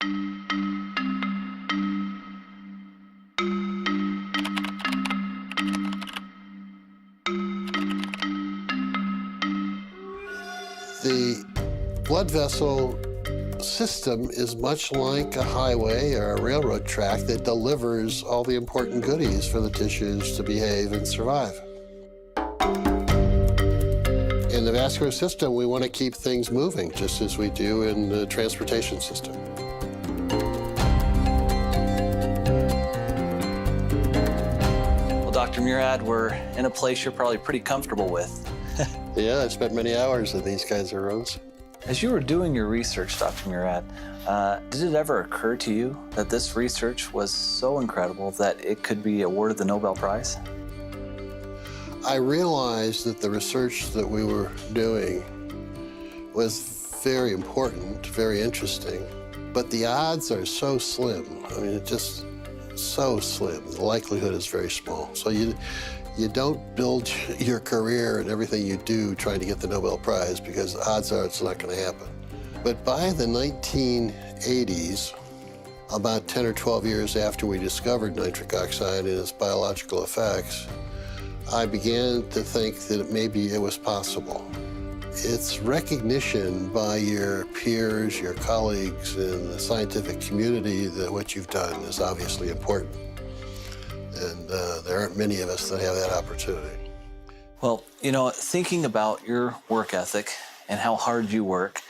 The blood vessel system is much like a highway or a railroad track that delivers all the important goodies for the tissues to behave and survive. In the vascular system, we want to keep things moving, just as we do in the transportation system. Well, Dr. Murad, we're in a place you're probably pretty comfortable with. Yeah, I spent many hours in these kinds of rooms. As you were doing your research, Dr. Murad, did it ever occur to you that this research was so incredible that it could be awarded the Nobel Prize? I realized that the research that we were doing was very important, very interesting, but the odds are so slim. I mean, it's just so slim. The likelihood is very small. So you don't build your career and everything you do trying to get the Nobel Prize, because odds are it's not going to happen. But by the 1980s, about 10 or 12 years after we discovered nitric oxide and its biological effects, I began to think that maybe it was possible. It's recognition by your peers, your colleagues in the scientific community that what you've done is obviously important. And there aren't many of us that have that opportunity. Well, you know, thinking about your work ethic and how hard you work,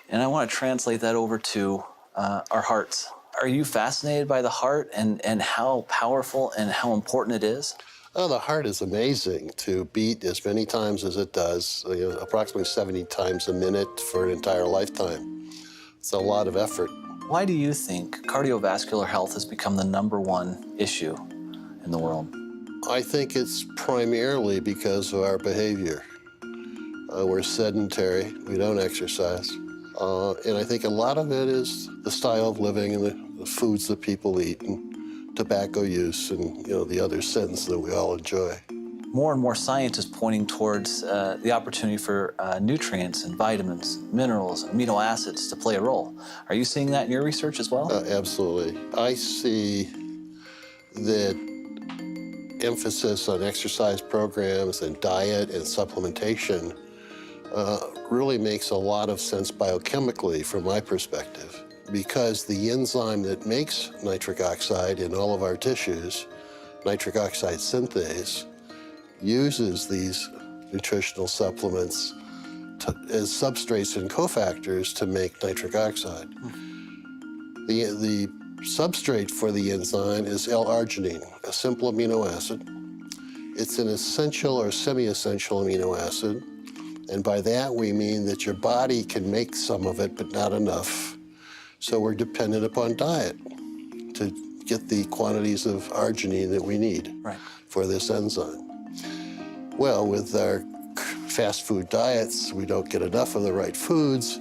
and I want to translate that over to our hearts. Are you fascinated by the heart and how powerful and how important it is? Oh, the heart is amazing to beat as many times as it does, approximately 70 times a minute for an entire lifetime. It's a lot of effort. Why do you think cardiovascular health has become the #1 issue in the world? I think it's primarily because of our behavior. We're sedentary, we don't exercise. And I think a lot of it is the style of living and the foods that people eat, and tobacco use, and the other sins that we all enjoy. More and more science is pointing towards the opportunity for nutrients and vitamins, minerals, amino acids to play a role. Are you seeing that in your research as well? Absolutely. I see that emphasis on exercise programs and diet and supplementation really makes a lot of sense biochemically from my perspective, because the enzyme that makes nitric oxide in all of our tissues, nitric oxide synthase, uses these nutritional supplements as substrates and cofactors to make nitric oxide. The substrate for the enzyme is L-arginine, a simple amino acid. It's an essential or semi-essential amino acid, and by that we mean that your body can make some of it, but not enough. So we're dependent upon diet to get the quantities of arginine that we need for this enzyme. Well, with our fast food diets, we don't get enough of the right foods,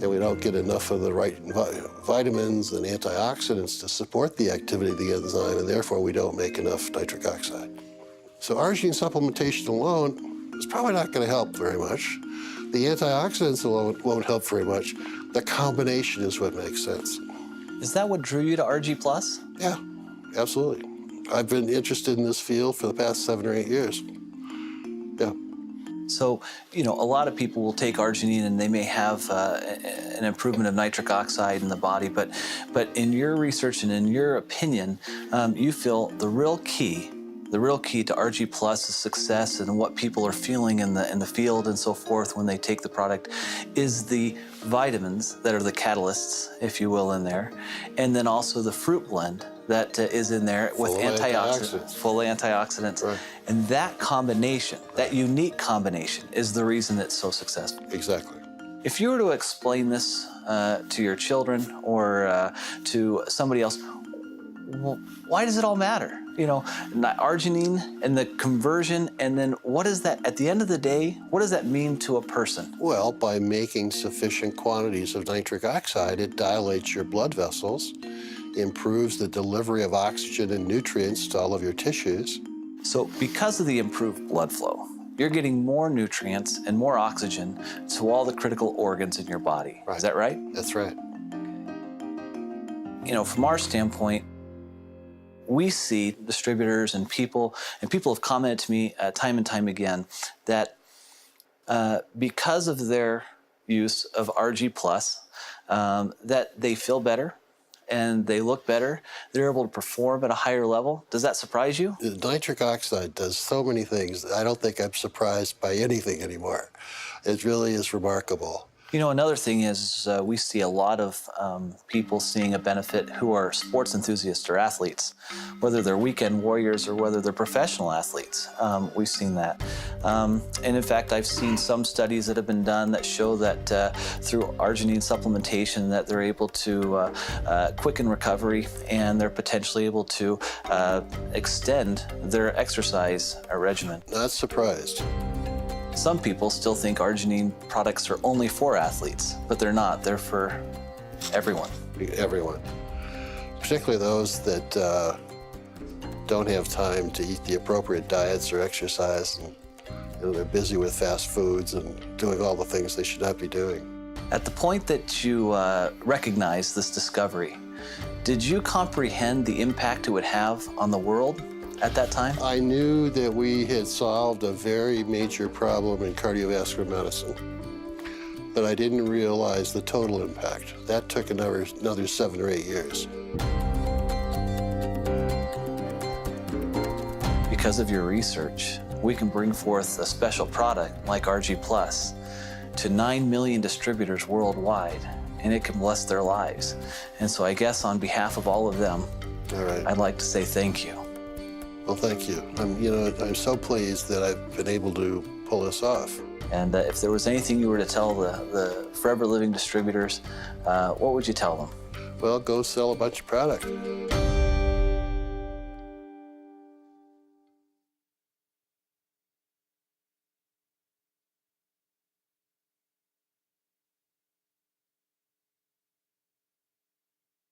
and we don't get enough of the right vitamins and antioxidants to support the activity of the enzyme, and therefore we don't make enough nitric oxide. So arginine supplementation alone is probably not going to help very much. The antioxidants alone won't help very much. The combination is what makes sense. Is that what drew you to RG+? Yeah, absolutely. I've been interested in this field for the past 7 or 8 years. Yeah. So, a lot of people will take arginine and they may have an improvement of nitric oxide in the body, but in your research and in your opinion, you feel the real key to RG+ is success and what people are feeling in the field and so forth when they take the product is the vitamins that are the catalysts, if you will, in there, and then also the fruit blend that is in there with antioxidants, full antioxidants. Right. And that combination, that unique combination, is the reason it's so successful. Exactly. If you were to explain this to your children or to somebody else, well, why does it all matter? Arginine and the conversion, and then what is that, at the end of the day, what does that mean to a person? Well, by making sufficient quantities of nitric oxide, it dilates your blood vessels, improves the delivery of oxygen and nutrients to all of your tissues. So because of the improved blood flow, you're getting more nutrients and more oxygen to all the critical organs in your body. Right. Is that right? That's right. From our standpoint, we see distributors and people have commented to me time and time again that because of their use of Argi Plus, that they feel better and they look better. They're able to perform at a higher level. Does that surprise you? Nitric oxide does so many things. I don't think I'm surprised by anything anymore. It really is remarkable. Another thing is we see a lot of people seeing a benefit who are sports enthusiasts or athletes, whether they're weekend warriors or whether they're professional athletes. We've seen that. And in fact, I've seen some studies that have been done that show that through arginine supplementation that they're able to quicken recovery and they're potentially able to extend their exercise regimen. Not surprised. Some people still think arginine products are only for athletes, but they're not. They're for everyone. Everyone. Particularly those that don't have time to eat the appropriate diets or exercise. And, they're busy with fast foods and doing all the things they should not be doing. At the point that you recognized this discovery, did you comprehend the impact it would have on the world at that time? I knew that we had solved a very major problem in cardiovascular medicine, but I didn't realize the total impact. That took another 7 or 8 years. Because of your research, we can bring forth a special product like Argi Plus to 9 million distributors worldwide, and it can bless their lives. And so I guess on behalf of all of them, All right. I'd like to say thank you. Well, thank you. I'm so pleased that I've been able to pull this off. And if there was anything you were to tell the Forever Living distributors, what would you tell them? Well, go sell a bunch of product.